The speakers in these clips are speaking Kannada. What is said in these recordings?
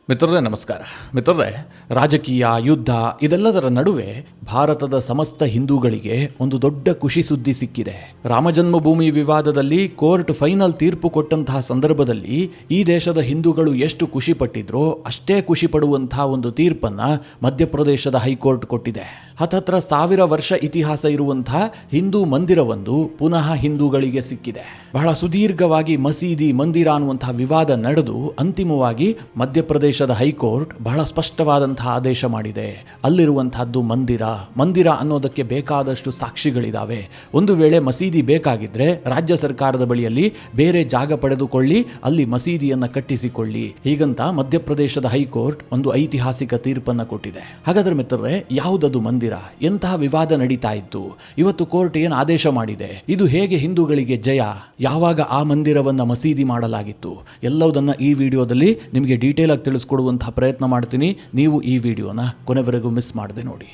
ಮಿತ್ರರೇ ನಮಸ್ಕಾರ. ಮಿತ್ರರೇ, ರಾಜಕೀಯ, ಯುದ್ಧ ಇದೆಲ್ಲದರ ನಡುವೆ ಭಾರತದ ಸಮಸ್ತ ಹಿಂದೂಗಳಿಗೆ ಒಂದು ದೊಡ್ಡ ಖುಷಿ ಸುದ್ದಿ ಸಿಕ್ಕಿದೆ. ರಾಮಜನ್ಮಭೂಮಿ ವಿವಾದದಲ್ಲಿ ಕೋರ್ಟ್ ಫೈನಲ್ ತೀರ್ಪು ಕೊಟ್ಟಂತಹ ಸಂದರ್ಭದಲ್ಲಿ ಈ ದೇಶದ ಹಿಂದೂಗಳು ಎಷ್ಟು ಖುಷಿ ಪಟ್ಟಿದ್ರೋ ಅಷ್ಟೇ ಖುಷಿ ಪಡುವಂತಹ ಒಂದು ತೀರ್ಪನ್ನ ಮಧ್ಯಪ್ರದೇಶದ ಹೈಕೋರ್ಟ್ ಕೊಟ್ಟಿದೆ. ಹತ್ತತ್ರ 1000 ವರ್ಷ ಇತಿಹಾಸ ಇರುವಂತಹ ಹಿಂದೂ ಮಂದಿರವೊಂದು ಪುನಃ ಹಿಂದೂಗಳಿಗೆ ಸಿಕ್ಕಿದೆ. ಬಹಳ ಸುದೀರ್ಘವಾಗಿ ಮಸೀದಿ ಮಂದಿರ ಅನ್ನುವಂತಹ ವಿವಾದ ನಡೆದು ಅಂತಿಮವಾಗಿ ಮಧ್ಯಪ್ರದೇಶದ ಹೈಕೋರ್ಟ್ ಬಹಳ ಸ್ಪಷ್ಟವಾದಂತಹ ಆದೇಶ ಮಾಡಿದೆ. ಅಲ್ಲಿರುವಂತಹದ್ದು ಮಂದಿರ ಅನ್ನೋದಕ್ಕೆ ಬೇಕಾದಷ್ಟು ಸಾಕ್ಷಿಗಳಿದಾವೆ. ಒಂದು ವೇಳೆ ಮಸೀದಿ ಬೇಕಾಗಿದ್ರೆ ರಾಜ್ಯ ಸರ್ಕಾರದ ಬಳಿಯಲ್ಲಿ ಬೇರೆ ಜಾಗ ಪಡೆದುಕೊಳ್ಳಿ, ಅಲ್ಲಿ ಮಸೀದಿಯನ್ನ ಕಟ್ಟಿಸಿಕೊಳ್ಳಿ. ಹೀಗಂತ ಮಧ್ಯಪ್ರದೇಶದ ಹೈಕೋರ್ಟ್ ಒಂದು ಐತಿಹಾಸಿಕ ತೀರ್ಪನ್ನ ಕೊಟ್ಟಿದೆ. ಹಾಗಾದ್ರೆ ಮಿತ್ರರೇ, ಯಾವುದದು ಮಂದಿರ? ಎಂತಹ ವಿವಾದ ನಡೀತಾ ಇತ್ತು? ಇವತ್ತು ಕೋರ್ಟ್ ಏನು ಆದೇಶ ಮಾಡಿದೆ? ಇದು ಹೇಗೆ ಹಿಂದೂಗಳಿಗೆ ಜಯ? ಯಾವಾಗ ಆ ಮಂದಿರವನ್ನ ಮಸೀದಿ ಮಾಡಲಾಗಿತ್ತು? ಎಲ್ಲವುದನ್ನ ಈ ವಿಡಿಯೋದಲ್ಲಿ ನಿಮಗೆ ಡೀಟೇಲ್ ಆಗಿ ತಿಳಿಸ್ಕೊಡುವಂತಹ ಪ್ರಯತ್ನ ಮಾಡ್ತೀನಿ. ನೀವು ಈ ವಿಡಿಯೋನ ಕೊನೆವರೆಗೂ ಮಿಸ್ ಮಾಡದೆ ನೋಡಿ.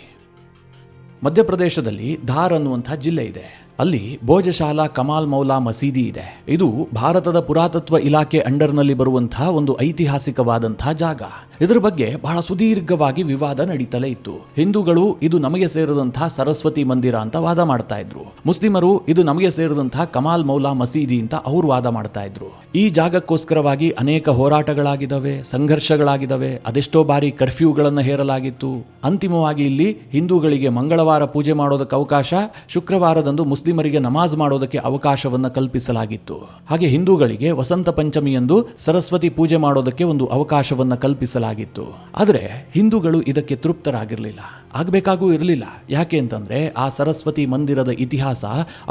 ಮಧ್ಯಪ್ರದೇಶದಲ್ಲಿ ಧಾರ್ ಅನ್ನುವಂತಹ ಜಿಲ್ಲೆ ಇದೆ. ಅಲ್ಲಿ ಭೋಜಶಾಲಾ ಕಮಾಲ್ ಮೌಲಾ ಮಸೀದಿ ಇದೆ. ಇದು ಭಾರತದ ಪುರಾತತ್ವ ಇಲಾಖೆ ಅಂಡರ್ನಲ್ಲಿ ಬರುವಂತಹ ಒಂದು ಐತಿಹಾಸಿಕವಾದಂತಹ ಜಾಗ. ಇದರ ಬಗ್ಗೆ ಬಹಳ ಸುದೀರ್ಘವಾಗಿ ವಿವಾದ ನಡೀತಲೇ ಇತ್ತು. ಹಿಂದೂಗಳು ಇದು ನಮಗೆ ಸೇರಿದಂತಹ ಸರಸ್ವತಿ ಮಂದಿರ ಅಂತ ವಾದ ಮಾಡ್ತಾ ಇದ್ರು. ಮುಸ್ಲಿಮರು ಇದು ನಮಗೆ ಸೇರಿದಂತಹ ಕಮಾಲ್ ಮೌಲಾ ಮಸೀದಿ ಅಂತ ಅವರು ವಾದ ಮಾಡ್ತಾ ಇದ್ರು. ಈ ಜಾಗಕ್ಕೋಸ್ಕರವಾಗಿ ಅನೇಕ ಹೋರಾಟಗಳಾಗಿದ್ದಾವೆ, ಸಂಘರ್ಷಗಳಾಗಿದ್ದಾವೆ. ಅದೆಷ್ಟೋ ಬಾರಿ ಕರ್ಫ್ಯೂಗಳನ್ನು ಹೇರಲಾಗಿತ್ತು. ಅಂತಿಮವಾಗಿ ಇಲ್ಲಿ ಹಿಂದೂಗಳಿಗೆ ಮಂಗಳವಾರ ಪೂಜೆ ಮಾಡೋದಕ್ಕೆ ಅವಕಾಶ, ಶುಕ್ರವಾರದಂದು ಮುಸ್ಲಿಮರಿಗೆ ನಮಾಜ್ ಮಾಡೋದಕ್ಕೆ ಅವಕಾಶವನ್ನು ಕಲ್ಪಿಸಲಾಗಿತ್ತು. ಹಾಗೆ ಹಿಂದೂಗಳಿಗೆ ವಸಂತ ಪಂಚಮಿಯಂದು ಸರಸ್ವತಿ ಪೂಜೆ ಮಾಡೋದಕ್ಕೆ ಒಂದು ಅವಕಾಶವನ್ನು ಕಲ್ಪಿಸಲಾಗಿತ್ತು. ಆದರೆ ಹಿಂದೂಗಳು ಇದಕ್ಕೆ ತೃಪ್ತರಾಗಿರಲಿಲ್ಲ, ಆಗಬೇಕಾಗೂ ಇರಲಿಲ್ಲ. ಯಾಕೆ ಅಂತಂದ್ರೆ ಆ ಸರಸ್ವತಿ ಮಂದಿರದ ಇತಿಹಾಸ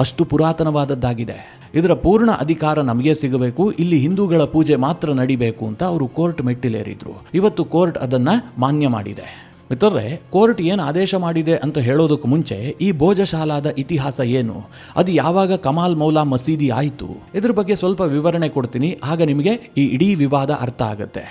ಅಷ್ಟು ಪುರಾತನವಾದದ್ದಾಗಿದೆ. ಇದರ ಪೂರ್ಣ ಅಧಿಕಾರ ನಮಗೆ ಸಿಗಬೇಕು, ಇಲ್ಲಿ ಹಿಂದೂಗಳ ಪೂಜೆ ಮಾತ್ರ ನಡಿಬೇಕು ಅಂತ ಅವರು ಕೋರ್ಟ್ ಮೆಟ್ಟಿಲೇರಿದ್ರು. ಇವತ್ತು ಕೋರ್ಟ್ ಅದನ್ನ ಮಾನ್ಯ ಮಾಡಿದೆ. ಮಿತ್ರರೇ, ಕೋರ್ಟ್ ಏನು ಆದೇಶ ಮಾಡಿದೆ ಅಂತ ಹೇಳೋದಕ್ಕೂ ಮುಂಚೆ ಈ ಭೋಜಶಾಲಾದ ಇತಿಹಾಸ ಏನು, ಅದು ಯಾವಾಗ ಕಮಾಲ್ ಮೌಲಾ ಮಸೀದಿ ಆಯಿತು, ಇದ್ರ ಬಗ್ಗೆ ಸ್ವಲ್ಪ ವಿವರಣೆ ಕೊಡ್ತೀನಿ. ಆಗ ನಿಮಗೆ ಈ ಇಡೀ ವಿವಾದ ಅರ್ಥ ಆಗುತ್ತೆ.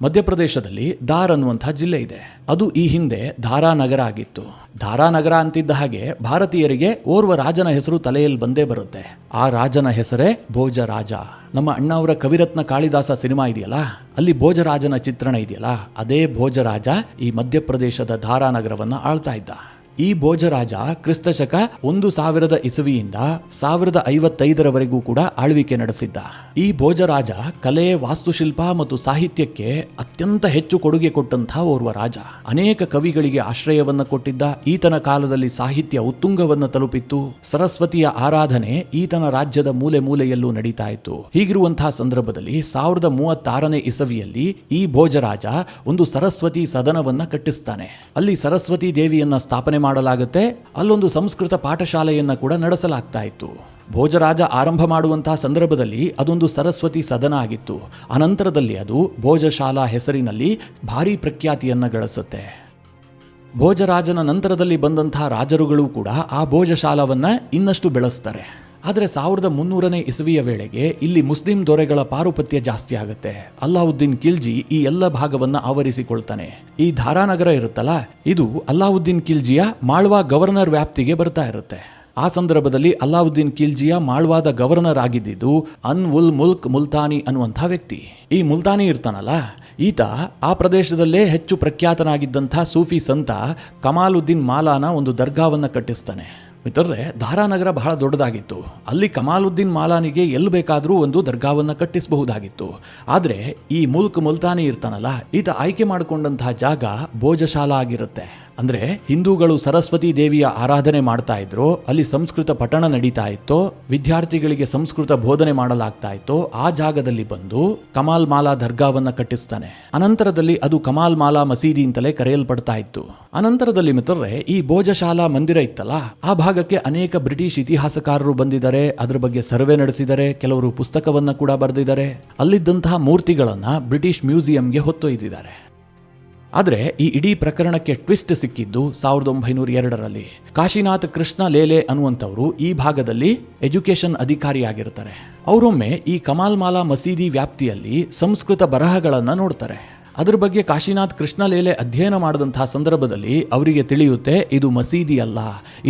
ಮಧ್ಯಪ್ರದೇಶದಲ್ಲಿ ಧಾರ್ ಅನ್ನುವಂಥ ಜಿಲ್ಲೆ ಇದೆ. ಅದು ಈ ಹಿಂದೆ ಧಾರಾನಗರ ಆಗಿತ್ತು. ಧಾರಾನಗರ ಅಂತಿದ್ದ ಹಾಗೆ ಭಾರತೀಯರಿಗೆ ಓರ್ವ ರಾಜನ ಹೆಸರು ತಲೆಯಲ್ಲಿ ಬಂದೇ ಬರುತ್ತೆ. ಆ ರಾಜನ ಹೆಸರೇ ಭೋಜರಾಜ. ನಮ್ಮ ಅಣ್ಣವರ ಕವಿರತ್ನ ಕಾಳಿದಾಸ ಸಿನಿಮಾ ಇದೆಯಲ್ಲ, ಅಲ್ಲಿ ಭೋಜರಾಜನ ಚಿತ್ರಣ ಇದೆಯಲ್ಲ, ಅದೇ ಭೋಜರಾಜ ಈ ಮಧ್ಯಪ್ರದೇಶದ ಧಾರಾನಗರವನ್ನ ಆಳ್ತಾ ಇದ್ದ. ಈ ಭೋಜರಾಜ ಕ್ರಿಸ್ತಶಕ 1000 ಇಸವಿಯಿಂದ 1055 ಕೂಡ ಆಳ್ವಿಕೆ ನಡೆಸಿದ್ದ. ಈ ಭೋಜರಾಜ ಕಲೆ, ವಾಸ್ತುಶಿಲ್ಪ ಮತ್ತು ಸಾಹಿತ್ಯಕ್ಕೆ ಅತ್ಯಂತ ಹೆಚ್ಚು ಕೊಡುಗೆ ಕೊಟ್ಟಂತಹ ಓರ್ವ ರಾಜ. ಅನೇಕ ಕವಿಗಳಿಗೆ ಆಶ್ರಯವನ್ನ ಕೊಟ್ಟಿದ್ದ. ಈತನ ಕಾಲದಲ್ಲಿ ಸಾಹಿತ್ಯ ಉತ್ತುಂಗವನ್ನು ತಲುಪಿತ್ತು. ಸರಸ್ವತಿಯ ಆರಾಧನೆ ಈತನ ರಾಜ್ಯದ ಮೂಲೆ ಮೂಲೆಯಲ್ಲೂ ನಡೀತಾ ಇತ್ತು. ಹೀಗಿರುವಂತಹ ಸಂದರ್ಭದಲ್ಲಿ 1036 ಇಸವಿಯಲ್ಲಿ ಈ ಭೋಜರಾಜ ಒಂದು ಸರಸ್ವತಿ ಸದನವನ್ನ ಕಟ್ಟಿಸ್ತಾನೆ. ಅಲ್ಲಿ ಸರಸ್ವತಿ ದೇವಿಯನ್ನ ಸ್ಥಾಪನೆ ಮಾಡಲಾಗುತ್ತೆ. ಅಲ್ಲೊಂದು ಸಂಸ್ಕೃತ ಪಾಠಶಾಲೆಯನ್ನ ಕೂಡ ನಡೆಸಲಾಗ್ತಾ ಇತ್ತು. ಭೋಜರಾಜ ಆರಂಭ ಮಾಡುವಂತಹ ಸಂದರ್ಭದಲ್ಲಿ ಅದೊಂದು ಸರಸ್ವತಿ ಸದನ ಆಗಿತ್ತು. ಅನಂತರದಲ್ಲಿ ಅದು ಭೋಜಶಾಲಾ ಹೆಸರಿನಲ್ಲಿ ಭಾರಿ ಪ್ರಖ್ಯಾತಿಯನ್ನ ಗಳಿಸುತ್ತೆ. ಭೋಜರಾಜನ ನಂತರದಲ್ಲಿ ಬಂದಂತಹ ರಾಜರುಗಳು ಕೂಡ ಆ ಭೋಜಶಾಲಾವನ್ನ ಇನ್ನಷ್ಟು ಬೆಳೆಸ್ತಾರೆ. ಆದರೆ 1300ನೇ ಇಸವಿಯ ವೇಳೆಗೆ ಇಲ್ಲಿ ಮುಸ್ಲಿಂ ದೊರೆಗಳ ಪಾರುಪತ್ಯ ಜಾಸ್ತಿ ಆಗುತ್ತೆ. ಅಲ್ಲಾವುದ್ದೀನ್ ಖಿಲ್ಜಿ ಈ ಎಲ್ಲ ಭಾಗವನ್ನ ಆವರಿಸಿಕೊಳ್ತಾನೆ. ಈ ಧಾರಾನಗರ ಇರುತ್ತಲ್ಲ, ಇದು ಅಲ್ಲಾವುದ್ದೀನ್ ಖಿಲ್ಜಿಯ ಮಾಳ್ವಾ ಗವರ್ನರ್ ವ್ಯಾಪ್ತಿಗೆ ಬರ್ತಾ ಇರುತ್ತೆ. ಆ ಸಂದರ್ಭದಲ್ಲಿ ಅಲ್ಲಾವುದ್ದೀನ್ ಖಿಲ್ಜಿಯ ಮಾಳ್ವಾದ ಗವರ್ನರ್ ಆಗಿದ್ದು ಅನ್ ಉಲ್ ಮುಲ್ಕ್ ಮುಲ್ತಾನಿ ಅನ್ನುವಂಥ ವ್ಯಕ್ತಿ. ಈ ಮುಲ್ತಾನಿ ಇರ್ತಾನಲ್ಲ, ಈತ ಆ ಪ್ರದೇಶದಲ್ಲೇ ಹೆಚ್ಚು ಪ್ರಖ್ಯಾತನಾಗಿದ್ದಂಥ ಸೂಫಿ ಸಂತ ಕಮಾಲುದ್ದೀನ್ ಮಾಲಾನ ಒಂದು ದರ್ಗಾವನ್ನ ಕಟ್ಟಿಸ್ತಾನೆ. ಮಿತ್ರರೇ, ಧಾರಾನಗರ ಬಹಳ ದೊಡ್ಡದಾಗಿತ್ತು. ಅಲ್ಲಿ ಕಮಾಲುದ್ದೀನ್ ಮಾಲಾನಿಗೆ ಎಲ್ಲಿ ಬೇಕಾದರೂ ಒಂದು ದರ್ಗಾವನ್ನ ಕಟ್ಟಿಸಬಹುದಾಗಿತ್ತು. ಆದರೆ ಈ ಮುಲ್ತಾನಿ ಇರ್ತಾನಲ್ಲ, ಈತ ಆಯ್ಕೆ ಮಾಡಿಕೊಂಡಂತಹ ಜಾಗ ಭೋಜಶಾಲಾ ಆಗಿರುತ್ತೆ. ಅಂದ್ರೆ ಹಿಂದೂಗಳು ಸರಸ್ವತಿ ದೇವಿಯ ಆರಾಧನೆ ಮಾಡ್ತಾ ಇದ್ರು, ಅಲ್ಲಿ ಸಂಸ್ಕೃತ ಪಠಣ ನಡೀತಾ ಇತ್ತು, ವಿದ್ಯಾರ್ಥಿಗಳಿಗೆ ಸಂಸ್ಕೃತ ಬೋಧನೆ ಮಾಡಲಾಗ್ತಾ ಇತ್ತು. ಆ ಜಾಗದಲ್ಲಿ ಬಂದು ಕಮಾಲ್ ಮಾಲಾ ದರ್ಗಾವನ್ನ ಕಟ್ಟಿಸ್ತಾನೆ. ಅನಂತರದಲ್ಲಿ ಅದು ಕಮಾಲ್ ಮಾಲಾ ಮಸೀದಿ ಅಂತಲೇ ಕರೆಯಲ್ಪಡ್ತಾ ಇತ್ತು. ಅನಂತರದಲ್ಲಿ ಮಿತ್ರರೇ, ಈ ಭೋಜಶಾಲಾ ಮಂದಿರ ಇತ್ತಲ್ಲ, ಆ ಭಾಗಕ್ಕೆ ಅನೇಕ ಬ್ರಿಟಿಷ್ ಇತಿಹಾಸಕಾರರು ಬಂದಿದ್ದಾರೆ. ಅದ್ರ ಬಗ್ಗೆ ಸರ್ವೆ ನಡೆಸಿದ್ದಾರೆ. ಕೆಲವರು ಪುಸ್ತಕವನ್ನ ಕೂಡ ಬರೆದಿದ್ದಾರೆ. ಅಲ್ಲಿದ್ದಂತಹ ಮೂರ್ತಿಗಳನ್ನ ಬ್ರಿಟಿಷ್ ಮ್ಯೂಸಿಯಂಗೆ ಹೊತ್ತೊಯ್ದಿದ್ದಾರೆ. ಆದರೆ ಈ ಇಡೀ ಪ್ರಕರಣಕ್ಕೆ ಟ್ವಿಸ್ಟ್ ಸಿಕ್ಕಿದ್ದು 1902ರಲ್ಲಿ. ಕಾಶಿನಾಥ್ ಕೃಷ್ಣ ಲೇಲೆ ಅನ್ನುವಂಥವರು ಈ ಭಾಗದಲ್ಲಿ ಎಜುಕೇಷನ್ ಅಧಿಕಾರಿಯಾಗಿರ್ತಾರೆ. ಅವರೊಮ್ಮೆ ಈ ಕಮಾಲ್ ಮಾಲಾ ಮಸೀದಿ ವ್ಯಾಪ್ತಿಯಲ್ಲಿ ಸಂಸ್ಕೃತ ಬರಹಗಳನ್ನು ನೋಡ್ತಾರೆ. ಅದ್ರ ಬಗ್ಗೆ ಕಾಶಿನಾಥ್ ಕೃಷ್ಣ ಲೇಲೆ ಅಧ್ಯಯನ ಮಾಡಿದಂತಹ ಸಂದರ್ಭದಲ್ಲಿ ಅವರಿಗೆ ತಿಳಿಯುತ್ತೆ, ಇದು ಮಸೀದಿ ಅಲ್ಲ,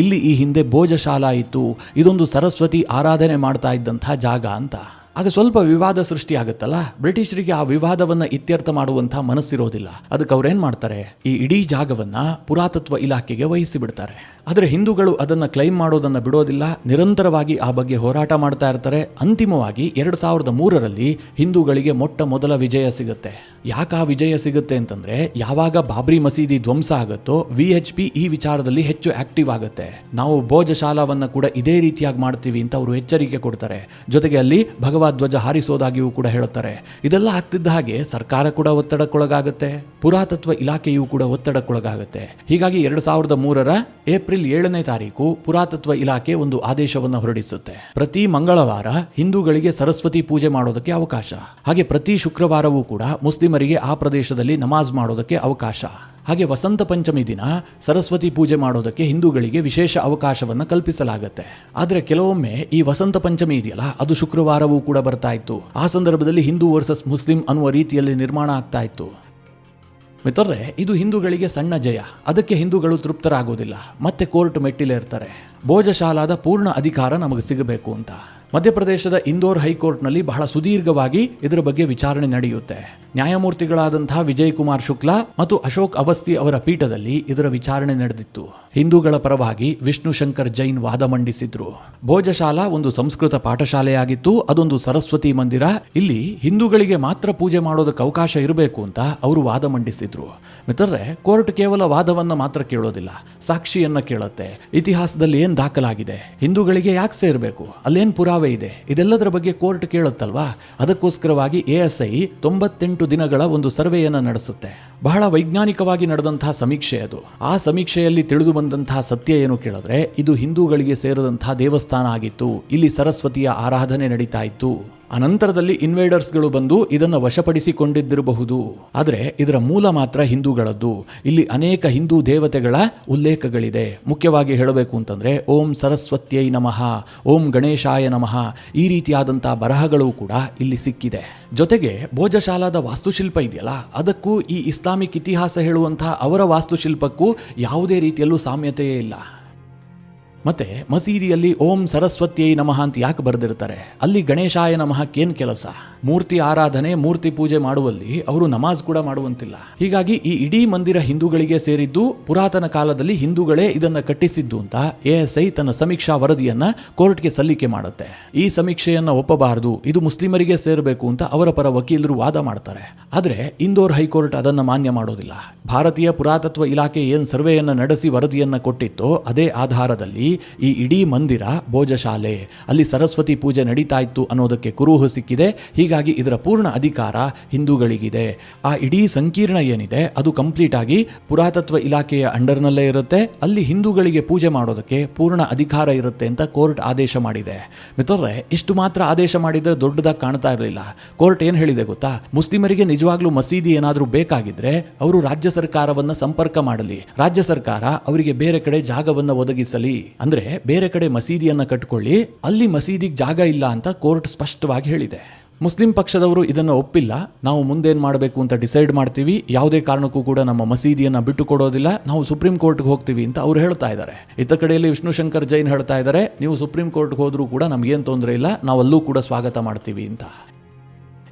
ಇಲ್ಲಿ ಈ ಹಿಂದೆ ಭೋಜಶಾಲಾ ಇತ್ತು, ಇದೊಂದು ಸರಸ್ವತಿ ಆರಾಧನೆ ಮಾಡ್ತಾ ಇದ್ದಂಥ ಜಾಗ ಅಂತ. ಆಗ ಸ್ವಲ್ಪ ವಿವಾದ ಸೃಷ್ಟಿ ಆಗುತ್ತಲ್ಲ. ಬ್ರಿಟಿಷರಿಗೆ ಆ ವಿವಾದವನ್ನ ಇತ್ಯರ್ಥ ಮಾಡುವಂತಹ ಮನಸ್ಸಿರೋದಿಲ್ಲ. ಅದಕ್ಕೆ ಅವ್ರೇನ್ ಮಾಡ್ತಾರೆ, ಈ ಇಡೀ ಜಾಗವನ್ನ ಪುರಾತತ್ವ ಇಲಾಖೆಗೆ ವಹಿಸಿ ಬಿಡ್ತಾರೆ. ಆದರೆ ಹಿಂದೂಗಳು ಅದನ್ನ ಕ್ಲೈಮ್ ಮಾಡೋದನ್ನ ಬಿಡೋದಿಲ್ಲ, ನಿರಂತರವಾಗಿ ಆ ಬಗ್ಗೆ ಹೋರಾಟ ಮಾಡ್ತಾ ಇರ್ತಾರೆ. ಅಂತಿಮವಾಗಿ 2003ರಲ್ಲಿ ಹಿಂದೂಗಳಿಗೆ ಮೊಟ್ಟ ಮೊದಲ ವಿಜಯ ಸಿಗುತ್ತೆ. ಯಾಕೆ ಆ ವಿಜಯ ಸಿಗುತ್ತೆ ಅಂತಂದ್ರೆ, ಯಾವಾಗ ಬಾಬ್ರಿ ಮಸೀದಿ ಧ್ವಂಸ ಆಗುತ್ತೋ VHP ಈ ವಿಚಾರದಲ್ಲಿ ಹೆಚ್ಚು ಆಕ್ಟಿವ್ ಆಗುತ್ತೆ. ನಾವು ಭೋಜಶಾಲಾವನ್ನ ಕೂಡ ಇದೇ ರೀತಿಯಾಗಿ ಮಾಡ್ತೀವಿ ಅಂತ ಅವರು ಎಚ್ಚರಿಕೆ ಕೊಡ್ತಾರೆ. ಜೊತೆಗೆ ಅಲ್ಲಿ ಭಗವಧ್ವಜ ಹಾರಿಸೋದಾಗಿಯೂ ಕೂಡ ಹೇಳುತ್ತಾರೆ. ಇದೆಲ್ಲ ಆಗ್ತಿದ್ದ ಹಾಗೆ ಸರ್ಕಾರ ಕೂಡ ಒತ್ತಡಕ್ಕೊಳಗಾಗುತ್ತೆ, ಪುರಾತತ್ವ ಇಲಾಖೆಯೂ ಕೂಡ ಒತ್ತಡಕ್ಕೊಳಗಾಗುತ್ತೆ. ಹೀಗಾಗಿ 2003ರ ಏಪ್ರಿಲ್ 7ನೇ ತಾರೀಕು ಪುರಾತತ್ವ ಇಲಾಖೆ ಒಂದು ಆದೇಶವನ್ನು ಹೊರಡಿಸುತ್ತೆ. ಪ್ರತಿ ಮಂಗಳವಾರ ಹಿಂದೂಗಳಿಗೆ ಸರಸ್ವತಿ ಪೂಜೆ ಮಾಡೋದಕ್ಕೆ ಅವಕಾಶ, ಹಾಗೆ ಪ್ರತಿ ಶುಕ್ರವಾರವೂ ಕೂಡ ಮುಸ್ಲಿಮರಿಗೆ ಆ ಪ್ರದೇಶದಲ್ಲಿ ನಮಾಜ್ ಮಾಡೋದಕ್ಕೆ ಅವಕಾಶ, ಹಾಗೆ ವಸಂತ ಪಂಚಮಿ ದಿನ ಸರಸ್ವತಿ ಪೂಜೆ ಮಾಡೋದಕ್ಕೆ ಹಿಂದೂಗಳಿಗೆ ವಿಶೇಷ ಅವಕಾಶವನ್ನು ಕಲ್ಪಿಸಲಾಗುತ್ತೆ. ಆದರೆ ಕೆಲವೊಮ್ಮೆ ಈ ವಸಂತ ಪಂಚಮಿ ಇದೆಯಲ್ಲ, ಅದು ಶುಕ್ರವಾರವೂ ಕೂಡ ಬರ್ತಾ ಇತ್ತು. ಆ ಸಂದರ್ಭದಲ್ಲಿ ಹಿಂದೂ ವರ್ಸಸ್ ಮುಸ್ಲಿಂ ಅನ್ನುವ ರೀತಿಯಲ್ಲಿ ನಿರ್ಮಾಣ ಆಗ್ತಾ ಇತ್ತು. ಮಿತ್ರರೇ, ಇದು ಹಿಂದೂಗಳಿಗೆ ಸಣ್ಣ ಜಯ. ಅದಕ್ಕೆ ಹಿಂದೂಗಳು ತೃಪ್ತರಾಗೋದಿಲ್ಲ, ಮತ್ತೆ ಕೋರ್ಟ್ ಮೆಟ್ಟಿಲೇರ್ತಾರೆ. ಭೋಜಶಾಲಾದ ಪೂರ್ಣ ಅಧಿಕಾರ ನಮಗೆ ಸಿಗಬೇಕು ಅಂತ. ಮಧ್ಯಪ್ರದೇಶದ ಇಂದೋರ್ ಹೈಕೋರ್ಟ್ನಲ್ಲಿ ಬಹಳ ಸುದೀರ್ಘವಾಗಿ ಇದರ ಬಗ್ಗೆ ವಿಚಾರಣೆ ನಡೆಯುತ್ತೆ. ನ್ಯಾಯಮೂರ್ತಿಗಳಾದಂತಹ ವಿಜಯ್ ಕುಮಾರ್ ಶುಕ್ಲಾ ಮತ್ತು ಅಶೋಕ್ ಅವಸ್ಥಿ ಅವರ ಪೀಠದಲ್ಲಿ ಇದರ ವಿಚಾರಣೆ ನಡೆದಿತ್ತು. ಹಿಂದೂಗಳ ಪರವಾಗಿ ವಿಷ್ಣು ಶಂಕರ್ ಜೈನ್ ವಾದ ಮಂಡಿಸಿದ್ರು. ಭೋಜಶಾಲಾ ಒಂದು ಸಂಸ್ಕೃತ ಪಾಠಶಾಲೆಯಾಗಿತ್ತು, ಅದೊಂದು ಸರಸ್ವತಿ ಮಂದಿರ. ಇಲ್ಲಿ ಹಿಂದೂಗಳಿಗೆ ಮಾತ್ರ ಪೂಜೆ ಮಾಡೋದಕ್ಕೆ ಅವಕಾಶ ಇರಬೇಕು ಅಂತ ಅವರು ವಾದ ಮಂಡಿಸಿದ್ರು. ಮಿತ್ರರೇ, ಕೋರ್ಟ್ ಕೇವಲ ವಾದವನ್ನ ಮಾತ್ರ ಕೇಳೋದಿಲ್ಲ, ಸಾಕ್ಷಿಯನ್ನ ಕೇಳುತ್ತೆ. ಇತಿಹಾಸದಲ್ಲಿ ಏನ್ ದಾಖಲಾಗಿದೆ, ಹಿಂದೂಗಳಿಗೆ ಯಾಕೆ ಸೇರಬೇಕು, ಅಲ್ಲೇನ್ ಪುರಾವೆ ಇದೆ, ಇದೆಲ್ಲದರ ಬಗ್ಗೆ ಕೋರ್ಟ್ ಕೇಳುತ್ತಲ್ವಾ. ಅದಕ್ಕೋಸ್ಕರವಾಗಿ ASI 98 ದಿನಗಳ ಒಂದು ಸರ್ವೆಯನ್ನು ನಡೆಸುತ್ತೆ. ಬಹಳ ವೈಜ್ಞಾನಿಕವಾಗಿ ನಡೆದಂತಹ ಸಮೀಕ್ಷೆ ಅದು. ಆ ಸಮೀಕ್ಷೆಯಲ್ಲಿ ತಿಳಿದು ಬಂದಂತಹ ಸತ್ಯ ಏನು ಕೇಳಿದ್ರೆ, ಇದು ಹಿಂದೂಗಳಿಗೆ ಸೇರಿದಂತಹ ದೇವಸ್ಥಾನ ಆಗಿತ್ತು. ಇಲ್ಲಿ ಸರಸ್ವತಿಯ ಆರಾಧನೆ ನಡೀತಾ ಇತ್ತು. ಅನಂತರದಲ್ಲಿ ಇನ್ವೇಡರ್ಸ್ಗಳು ಬಂದು ಇದನ್ನು ವಶಪಡಿಸಿಕೊಂಡಿದ್ದಿರಬಹುದು, ಆದರೆ ಇದರ ಮೂಲ ಮಾತ್ರ ಹಿಂದೂಗಳದ್ದು. ಇಲ್ಲಿ ಅನೇಕ ಹಿಂದೂ ದೇವತೆಗಳ ಉಲ್ಲೇಖಗಳಿದೆ. ಮುಖ್ಯವಾಗಿ ಹೇಳಬೇಕು ಅಂತಂದ್ರೆ ಓಂ ಸರಸ್ವತ್ಯೈ ನಮಃ, ಓಂ ಗಣೇಶಾಯ ನಮಃ, ಈ ರೀತಿಯಾದಂತಹ ಬರಹಗಳು ಕೂಡ ಇಲ್ಲಿ ಸಿಕ್ಕಿದೆ. ಜೊತೆಗೆ ಭೋಜಶಾಲಾದ ವಾಸ್ತುಶಿಲ್ಪ ಇದೆಯಲ್ಲ, ಅದಕ್ಕೂ ಈ ಇಸ್ಲಾಮಿಕ್ ಇತಿಹಾಸ ಹೇಳುವಂತಹ ಅವರ ವಾಸ್ತುಶಿಲ್ಪಕ್ಕೂ ಯಾವುದೇ ರೀತಿಯಲ್ಲೂ ಸಾಮ್ಯತೆಯೇ ಇಲ್ಲ. ಮತ್ತೆ ಮಸೀದಿಯಲ್ಲಿ ಓಂ ಸರಸ್ವತ್ಯೈ ನಮಃ ಅಂತ ಯಾಕೆ ಬರೆದಿರ್ತಾರೆ? ಅಲ್ಲಿ ಗಣೇಶಾಯ ನಮಃಕೇನು ಕೆಲಸ? ಮೂರ್ತಿ ಆರಾಧನೆ, ಮೂರ್ತಿ ಪೂಜೆ ಮಾಡುವಲ್ಲಿ ಅವರು ನಮಾಜ್ ಕೂಡ ಮಾಡುವಂತಿಲ್ಲ. ಹೀಗಾಗಿ ಈ ಇಡೀ ಮಂದಿರ ಹಿಂದೂಗಳಿಗೆ ಸೇರಿದ್ದು, ಪುರಾತನ ಕಾಲದಲ್ಲಿ ಹಿಂದೂಗಳೇ ಇದನ್ನ ಕಟ್ಟಿಸಿದ್ದು ಅಂತ ASI ತನ್ನ ಸಮೀಕ್ಷಾ ವರದಿಯನ್ನ ಕೋರ್ಟ್ಗೆ ಸಲ್ಲಿಕೆ ಮಾಡುತ್ತೆ. ಈ ಸಮೀಕ್ಷೆಯನ್ನ ಒಪ್ಪಬಾರದು, ಇದು ಮುಸ್ಲಿಮರಿಗೆ ಸೇರಬೇಕು ಅಂತ ಅವರ ಪರ ವಕೀಲರು ವಾದ ಮಾಡ್ತಾರೆ. ಆದ್ರೆ ಇಂದೋರ್ ಹೈಕೋರ್ಟ್ ಅದನ್ನ ಮಾನ್ಯ ಮಾಡೋದಿಲ್ಲ. ಭಾರತೀಯ ಪುರಾತತ್ವ ಇಲಾಖೆ ಏನ್ ಸರ್ವೆಯನ್ನ ನಡೆಸಿ ವರದಿಯನ್ನ ಕೊಟ್ಟಿತ್ತೋ ಅದೇ ಆಧಾರದಲ್ಲಿ ಈ ಇಡೀ ಮಂದಿರ ಭೋಜಶಾಲೆ, ಅಲ್ಲಿ ಸರಸ್ವತಿ ಪೂಜೆ ನಡೀತಾ ಇತ್ತು ಅನ್ನೋದಕ್ಕೆ ಕುರುಹು ಸಿಕ್ಕಿದೆ. ಹೀಗಾಗಿ ಇದರ ಪೂರ್ಣ ಅಧಿಕಾರ ಹಿಂದೂಗಳಿಗಿದೆ. ಆ ಇಡೀ ಸಂಕೀರ್ಣ ಏನಿದೆ ಅದು ಕಂಪ್ಲೀಟ್ ಆಗಿ ಪುರಾತತ್ವ ಇಲಾಖೆಯ ಅಂಡರ್ನಲ್ಲೇ ಇರುತ್ತೆ. ಅಲ್ಲಿ ಹಿಂದೂಗಳಿಗೆ ಪೂಜೆ ಮಾಡೋದಕ್ಕೆ ಪೂರ್ಣ ಅಧಿಕಾರ ಇರುತ್ತೆ ಅಂತ ಕೋರ್ಟ್ ಆದೇಶ ಮಾಡಿದೆ. ಮಿತ್ರರೇ, ಇಷ್ಟು ಮಾತ್ರ ಆದೇಶ ಮಾಡಿದ್ರೆ ದೊಡ್ಡದಾಗಿ ಕಾಣ್ತಾ ಇರಲಿಲ್ಲ. ಕೋರ್ಟ್ ಏನ್ ಹೇಳಿದೆ ಗೊತ್ತಾ? ಮುಸ್ಲಿಮರಿಗೆ ನಿಜವಾಗ್ಲೂ ಮಸೀದಿ ಏನಾದರೂ ಬೇಕಾಗಿದ್ರೆ ಅವರು ರಾಜ್ಯ ಸರ್ಕಾರವನ್ನ ಸಂಪರ್ಕ ಮಾಡಲಿ, ರಾಜ್ಯ ಸರ್ಕಾರ ಅವರಿಗೆ ಬೇರೆ ಕಡೆ ಜಾಗವನ್ನ ಒದಗಿಸಲಿ. ಅಂದ್ರೆ ಬೇರೆ ಕಡೆ ಮಸೀದಿಯನ್ನ ಕಟ್ಕೊಳ್ಳಿ, ಅಲ್ಲಿ ಮಸೀದಿಗೆ ಜಾಗ ಇಲ್ಲ ಅಂತ ಕೋರ್ಟ್ ಸ್ಪಷ್ಟವಾಗಿ ಹೇಳಿದೆ. ಮುಸ್ಲಿಂ ಪಕ್ಷದವರು ಇದನ್ನು ಒಪ್ಪಿಲ್ಲ. ನಾವು ಮುಂದೇನು ಮಾಡಬೇಕು ಅಂತ ಡಿಸೈಡ್ ಮಾಡ್ತೀವಿ, ಯಾವುದೇ ಕಾರಣಕ್ಕೂ ಕೂಡ ನಮ್ಮ ಮಸೀದಿಯನ್ನು ಬಿಟ್ಟು ಕೊಡೋದಿಲ್ಲ, ನಾವು ಸುಪ್ರೀಂ ಕೋರ್ಟ್ಗೆ ಹೋಗ್ತೀವಿ ಅಂತ ಅವರು ಹೇಳ್ತಾ ಇದ್ದಾರೆ. ಇತ್ತ ಕಡೆಯಲ್ಲಿ ವಿಷ್ಣು ಶಂಕರ್ ಜೈನ್ ಹೇಳ್ತಾ ಇದ್ದಾರೆ, ನೀವು ಸುಪ್ರೀಂ ಕೋರ್ಟ್ಗೆ ಹೋದ್ರೂ ಕೂಡ ನಮಗೇನು ತೊಂದರೆ ಇಲ್ಲ, ನಾವು ಅಲ್ಲೂ ಕೂಡ ಸ್ವಾಗತ ಮಾಡ್ತೀವಿ ಅಂತ.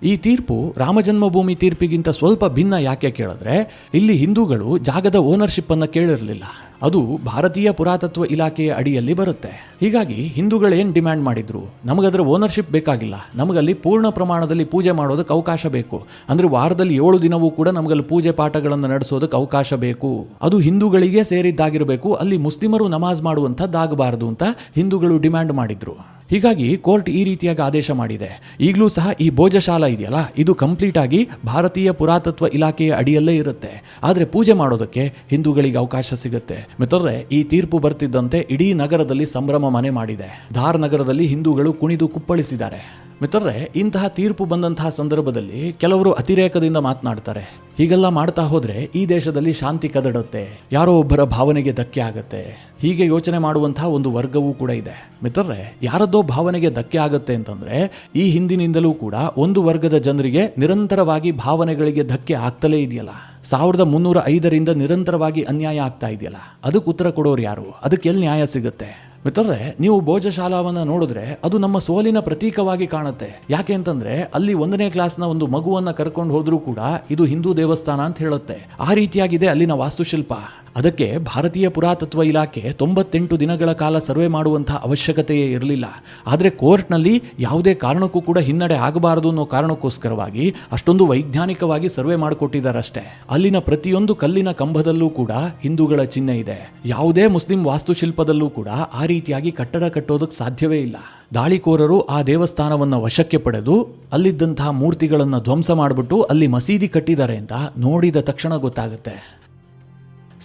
ಈ ತೀರ್ಪು ರಾಮಜನ್ಮಭೂಮಿ ತೀರ್ಪಿಗಿಂತ ಸ್ವಲ್ಪ ಭಿನ್ನ. ಯಾಕೆ ಕೇಳಿದ್ರೆ, ಇಲ್ಲಿ ಹಿಂದೂಗಳು ಜಾಗದ ಓನರ್ಶಿಪ್ ಅನ್ನ ಕೇಳಿರಲಿಲ್ಲ. ಅದು ಭಾರತೀಯ ಪುರಾತತ್ವ ಇಲಾಖೆಯ ಅಡಿಯಲ್ಲಿ ಬರುತ್ತೆ. ಹೀಗಾಗಿ ಹಿಂದೂಗಳು ಏನು ಡಿಮ್ಯಾಂಡ್ ಮಾಡಿದ್ರು, ನಮಗದರ ಓನರ್ಶಿಪ್ ಬೇಕಾಗಿಲ್ಲ, ನಮಗಲ್ಲಿ ಪೂರ್ಣ ಪ್ರಮಾಣದಲ್ಲಿ ಪೂಜೆ ಮಾಡೋದಕ್ಕೆ ಅವಕಾಶ ಬೇಕು. ಅಂದ್ರೆ ವಾರದಲ್ಲಿ 7 ದಿನವೂ ಕೂಡ ನಮಗಲ್ಲಿ ಪೂಜೆ ಪಾಠಗಳನ್ನು ನಡೆಸೋದಕ್ಕೆ ಅವಕಾಶ ಬೇಕು. ಅದು ಹಿಂದೂಗಳಿಗೆ ಸೇರಿದ್ದಾಗಿರಬೇಕು, ಅಲ್ಲಿ ಮುಸ್ಲಿಮರು ನಮಾಜ್ ಮಾಡುವಂಥದ್ದಾಗಬಾರದು ಅಂತ ಹಿಂದೂಗಳು ಡಿಮ್ಯಾಂಡ್ ಮಾಡಿದ್ರು. ಹೀಗಾಗಿ ಕೋರ್ಟ್ ಈ ರೀತಿಯಾಗಿ ಆದೇಶ ಮಾಡಿದೆ. ಈಗಲೂ ಸಹ ಈ ಭೋಜಶಾಲಾ ಇದೆಯಲ್ಲ, ಇದು ಕಂಪ್ಲೀಟ್ ಆಗಿ ಭಾರತೀಯ ಪುರಾತತ್ವ ಇಲಾಖೆಯ ಅಡಿಯಲ್ಲೇ ಇರುತ್ತೆ. ಆದರೆ ಪೂಜೆ ಮಾಡೋದಕ್ಕೆ ಹಿಂದೂಗಳಿಗೆ ಅವಕಾಶ ಸಿಗುತ್ತೆ. ಮಿತ್ರರೇ, ಈ ತೀರ್ಪು ಬರ್ತಿದ್ದಂತೆ ಇಡೀ ನಗರದಲ್ಲಿ ಸಂಭ್ರಮ ಮನೆ ಮಾಡಿದೆ. ಧಾರ್ ನಗರದಲ್ಲಿ ಹಿಂದೂಗಳು ಕುಣಿದು ಕುಪ್ಪಳಿಸಿದ್ದಾರೆ. ಮಿತ್ರರೇ, ಇಂತಹ ತೀರ್ಪು ಬಂದಂತಹ ಸಂದರ್ಭದಲ್ಲಿ ಕೆಲವರು ಅತಿರೇಕದಿಂದ ಮಾತನಾಡ್ತಾರೆ. ಹೀಗೆಲ್ಲ ಮಾಡ್ತಾ ಹೋದ್ರೆ ಈ ದೇಶದಲ್ಲಿ ಶಾಂತಿ ಕದಡುತ್ತೆ, ಯಾರೋ ಒಬ್ಬರ ಭಾವನೆಗೆ ಧಕ್ಕೆ ಆಗುತ್ತೆ, ಹೀಗೆ ಯೋಚನೆ ಮಾಡುವಂತಹ ಒಂದು ವರ್ಗವೂ ಕೂಡ ಇದೆ. ಮಿತ್ರರೇ, ಯಾರದ್ದೋ ಭಾವನೆಗೆ ಧಕ್ಕೆ ಆಗುತ್ತೆ ಅಂತಂದ್ರೆ ಈ ಹಿಂದಿನಿಂದಲೂ ಕೂಡ ಒಂದು ವರ್ಗದ ಜನರಿಗೆ ನಿರಂತರವಾಗಿ ಭಾವನೆಗಳಿಗೆ ಧಕ್ಕೆ ಆಗ್ತಲೇ ಇದೆಯಲ್ಲ. 1305ರಿಂದ ನಿರಂತರವಾಗಿ ಅನ್ಯಾಯ ಆಗ್ತಾ ಇದೆಯಲ್ಲ, ಅದಕ್ಕೆ ಉತ್ತರ ಕೊಡೋರು ಯಾರು? ಅದಕ್ಕೆ ಎಲ್ಲಿ ನ್ಯಾಯ ಸಿಗುತ್ತೆ? ಮಿತ್ರರೇ, ನೀವು ಭೋಜಶಾಲಾವನ್ನು ನೋಡಿದ್ರೆ ಅದು ನಮ್ಮ ಸೋಲಿನ ಪ್ರತೀಕವಾಗಿ ಕಾಣುತ್ತೆ. ಯಾಕೆ ಅಂತಂದ್ರೆ ಅಲ್ಲಿ 1ನೇ ಕ್ಲಾಸ್ನ ಒಂದು ಮಗುವನ್ನ ಕರ್ಕೊಂಡು ಹೋದ್ರೂ ಕೂಡ ಇದು ಹಿಂದೂ ದೇವಸ್ಥಾನ ಅಂತ ಹೇಳುತ್ತೆ. ಆ ರೀತಿಯಾಗಿದೆ ಅಲ್ಲಿನ ವಾಸ್ತುಶಿಲ್ಪ. ಅದಕ್ಕೆ ಭಾರತೀಯ ಪುರಾತತ್ವ ಇಲಾಖೆ 98 ದಿನಗಳ ಕಾಲ ಸರ್ವೆ ಮಾಡುವಂತಹ ಅವಶ್ಯಕತೆಯೇ ಇರಲಿಲ್ಲ. ಆದರೆ ಕೋರ್ಟ್ನಲ್ಲಿ ಯಾವುದೇ ಕಾರಣಕ್ಕೂ ಕೂಡ ಹಿನ್ನಡೆ ಆಗಬಾರದು ಅನ್ನೋ ಕಾರಣಕ್ಕೋಸ್ಕರವಾಗಿ ಅಷ್ಟೊಂದು ವೈಜ್ಞಾನಿಕವಾಗಿ ಸರ್ವೆ ಮಾಡಿಕೊಟ್ಟಿದ್ದಾರಷ್ಟೇ. ಅಲ್ಲಿನ ಪ್ರತಿಯೊಂದು ಕಲ್ಲಿನ ಕಂಬದಲ್ಲೂ ಕೂಡ ಹಿಂದೂಗಳ ಚಿಹ್ನೆ ಇದೆ. ಯಾವುದೇ ಮುಸ್ಲಿಂ ವಾಸ್ತುಶಿಲ್ಪದಲ್ಲೂ ಕೂಡ ಆ ರೀತಿಯಾಗಿ ಕಟ್ಟಡ ಕಟ್ಟೋದಕ್ಕೆ ಸಾಧ್ಯವೇ ಇಲ್ಲ. ದಾಳಿಕೋರರು ಆ ದೇವಸ್ಥಾನವನ್ನು ವಶಕ್ಕೆ ಪಡೆದು ಅಲ್ಲಿದ್ದಂತಹ ಮೂರ್ತಿಗಳನ್ನು ಧ್ವಂಸ ಮಾಡಿಬಿಟ್ಟು ಅಲ್ಲಿ ಮಸೀದಿ ಕಟ್ಟಿದ್ದಾರೆ ಅಂತ ನೋಡಿದ ತಕ್ಷಣ ಗೊತ್ತಾಗುತ್ತೆ.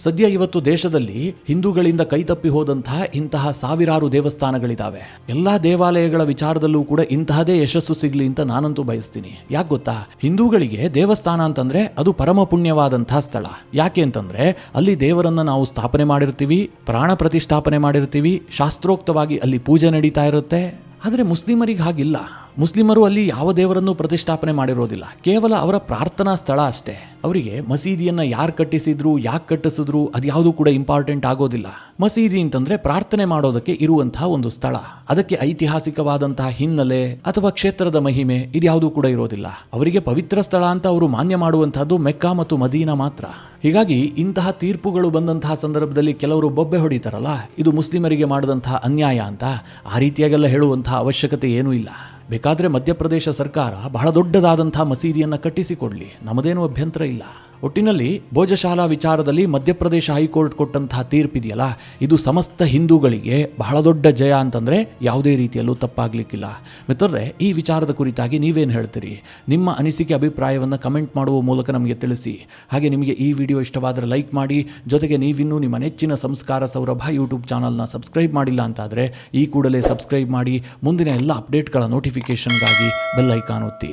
ಸದ್ಯ ಇವತ್ತು ದೇಶದಲ್ಲಿ ಹಿಂದೂಗಳಿಂದ ಕೈತಪ್ಪಿ ಹೋದಂತಹ ಇಂತಹ ಸಾವಿರಾರು ದೇವಸ್ಥಾನಗಳಿದ್ದಾವೆ. ಎಲ್ಲಾ ದೇವಾಲಯಗಳ ವಿಚಾರದಲ್ಲೂ ಕೂಡ ಇಂತಹದೇ ಯಶಸ್ಸು ಸಿಗಲಿ ಅಂತ ನಾನಂತೂ ಬಯಸ್ತೀನಿ. ಯಾಕೆ ಗೊತ್ತಾ, ಹಿಂದೂಗಳಿಗೆ ದೇವಸ್ಥಾನ ಅಂತಂದ್ರೆ ಅದು ಪರಮ ಪುಣ್ಯವಾದಂತಹ ಸ್ಥಳ. ಯಾಕೆ ಅಂತಂದ್ರೆ ಅಲ್ಲಿ ದೇವರನ್ನ ನಾವು ಸ್ಥಾಪನೆ ಮಾಡಿರ್ತೀವಿ, ಪ್ರಾಣ ಪ್ರತಿಷ್ಠಾಪನೆ ಮಾಡಿರ್ತೀವಿ, ಶಾಸ್ತ್ರೋಕ್ತವಾಗಿ ಅಲ್ಲಿ ಪೂಜೆ ನಡೀತಾ ಇರುತ್ತೆ. ಆದರೆ ಮುಸ್ಲಿಮರಿಗೆ ಹಾಗಿಲ್ಲ. ಮುಸ್ಲಿಮರು ಅಲ್ಲಿ ಯಾವ ದೇವರನ್ನು ಪ್ರತಿಷ್ಠಾಪನೆ ಮಾಡಿರೋದಿಲ್ಲ, ಕೇವಲ ಅವರ ಪ್ರಾರ್ಥನಾ ಸ್ಥಳ ಅಷ್ಟೇ. ಅವರಿಗೆ ಮಸೀದಿಯನ್ನ ಯಾರು ಕಟ್ಟಿಸಿದ್ರು, ಯಾಕೆ ಕಟ್ಟಿಸಿದ್ರು ಅದ್ಯಾವುದು ಕೂಡ ಇಂಪಾರ್ಟೆಂಟ್ ಆಗೋದಿಲ್ಲ. ಮಸೀದಿ ಅಂತಂದ್ರೆ ಪ್ರಾರ್ಥನೆ ಮಾಡೋದಕ್ಕೆ ಇರುವಂತಹ ಒಂದು ಸ್ಥಳ. ಅದಕ್ಕೆ ಐತಿಹಾಸಿಕವಾದಂತಹ ಹಿನ್ನೆಲೆ ಅಥವಾ ಕ್ಷೇತ್ರದ ಮಹಿಮೆ ಇದ್ಯಾವುದೂ ಕೂಡ ಇರೋದಿಲ್ಲ. ಅವರಿಗೆ ಪವಿತ್ರ ಸ್ಥಳ ಅಂತ ಅವರು ಮಾನ್ಯ ಮಾಡುವಂತಹದ್ದು ಮೆಕ್ಕಾ ಮತ್ತು ಮದೀನಾ ಮಾತ್ರ. ಹೀಗಾಗಿ ಇಂತಹ ತೀರ್ಪುಗಳು ಬಂದಂತಹ ಸಂದರ್ಭದಲ್ಲಿ ಕೆಲವರು ಬೊಬ್ಬೆ ಹೊಡಿತಾರಲ್ಲ, ಇದು ಮುಸ್ಲಿಮರಿಗೆ ಮಾಡಿದಂತಹ ಅನ್ಯಾಯ ಅಂತ. ಆ ರೀತಿಯಾಗೆಲ್ಲ ಹೇಳುವಂತಹ ಅವಶ್ಯಕತೆ ಏನೂ ಇಲ್ಲ. ಬೇಕಾದರೆ ಮಧ್ಯಪ್ರದೇಶ ಸರ್ಕಾರ ಬಹಳ ದೊಡ್ಡದಾದಂತಹ ಮಸೀದಿಯನ್ನು ಕಟ್ಟಿಸಿಕೊಡ್ಲಿ, ನಮ್ಮದೇನೂ ಅಭ್ಯಂತರ ಇಲ್ಲ. ಒಟ್ಟಿನಲ್ಲಿ ಭೋಜಶಾಲಾ ವಿಚಾರದಲ್ಲಿ ಮಧ್ಯಪ್ರದೇಶ ಹೈಕೋರ್ಟ್ ಕೊಟ್ಟಂತಹ ತೀರ್ಪಿದೆಯಲ್ಲ, ಇದು ಸಮಸ್ತ ಹಿಂದೂಗಳಿಗೆ ಬಹಳ ದೊಡ್ಡ ಜಯ ಅಂತಂದರೆ ಯಾವುದೇ ರೀತಿಯಲ್ಲೂ ತಪ್ಪಾಗಲಿಕ್ಕಿಲ್ಲ. ಮಿತ್ರರೇ, ಈ ವಿಚಾರದ ಕುರಿತಾಗಿ ನೀವೇನು ಹೇಳ್ತೀರಿ? ನಿಮ್ಮ ಅನಿಸಿಕೆ ಅಭಿಪ್ರಾಯವನ್ನು ಕಮೆಂಟ್ ಮಾಡುವ ಮೂಲಕ ನಮಗೆ ತಿಳಿಸಿ. ಹಾಗೆ ನಿಮಗೆ ಈ ವಿಡಿಯೋ ಇಷ್ಟವಾದರೆ ಲೈಕ್ ಮಾಡಿ. ಜೊತೆಗೆ ನೀವಿನ್ನೂ ನಿಮ್ಮ ನೆಚ್ಚಿನ ಸಂಸ್ಕಾರ ಸೌರಭ ಯೂಟ್ಯೂಬ್ ಚಾನಲ್ನ ಸಬ್ಸ್ಕ್ರೈಬ್ ಮಾಡಿಲ್ಲ ಅಂತಾದರೆ ಈ ಕೂಡಲೇ ಸಬ್ಸ್ಕ್ರೈಬ್ ಮಾಡಿ. ಮುಂದಿನ ಎಲ್ಲ ಅಪ್ಡೇಟ್ಗಳ ನೋಟಿಫಿಕೇಷನ್ಗಾಗಿ ಬೆಲ್ ಐಕಾನ್ ಒತ್ತಿ.